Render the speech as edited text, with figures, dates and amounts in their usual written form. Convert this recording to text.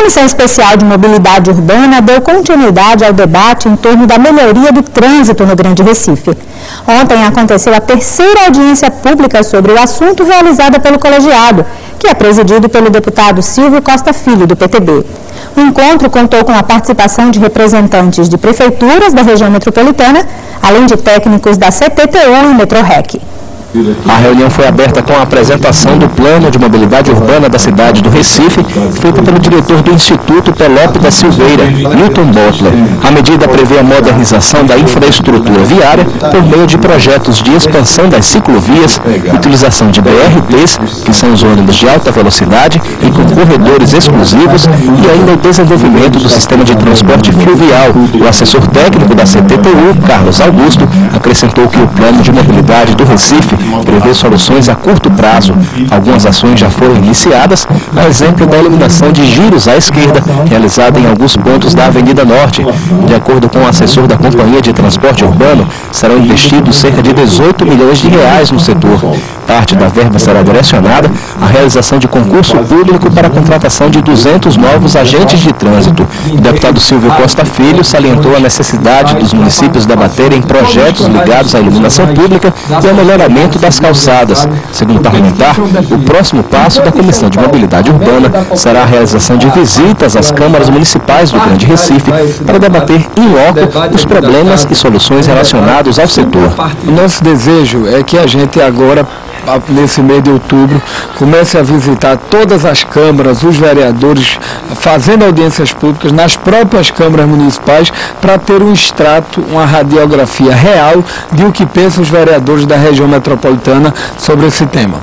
Comissão Especial de Mobilidade Urbana deu continuidade ao debate em torno da melhoria do trânsito no Grande Recife. Ontem aconteceu a terceira audiência pública sobre o assunto realizada pelo colegiado, que é presidido pelo deputado Silvio Costa Filho, do PTB. O encontro contou com a participação de representantes de prefeituras da região metropolitana, além de técnicos da CTTU e Metrorrec. A reunião foi aberta com a apresentação do Plano de Mobilidade Urbana da cidade do Recife, feita pelo diretor do Instituto Pelope da Silveira, Newton Butler. A medida prevê a modernização da infraestrutura viária por meio de projetos de expansão das ciclovias, utilização de BRTs, que são os ônibus de alta velocidade e com corredores exclusivos, e ainda o desenvolvimento do sistema de transporte fluvial. O assessor técnico da CTTU, Carlos Augusto, acrescentou que o Plano de Mobilidade do Recife prevê soluções a curto prazo. Algumas ações já foram iniciadas, a exemplo da eliminação de giros à esquerda, realizada em alguns pontos da Avenida Norte. De acordo com o assessor da Companhia de Transporte Urbano, serão investidos cerca de 18 milhões de reais no setor. Parte da verba será direcionada à realização de concurso público para a contratação de 200 novos agentes de trânsito. O deputado Silvio Costa Filho salientou a necessidade dos municípios debaterem projetos ligados à iluminação pública e ao melhoramento das calçadas. Segundo o parlamentar, o próximo passo da Comissão de Mobilidade Urbana será a realização de visitas às câmaras municipais do Grande Recife para debater em loco os problemas e soluções relacionados ao setor. O nosso desejo é que a gente agora, nesse mês de outubro, comece a visitar todas as câmaras, os vereadores, fazendo audiências públicas nas próprias câmaras municipais para ter um extrato, uma radiografia real de o que pensam os vereadores da região metropolitana sobre esse tema.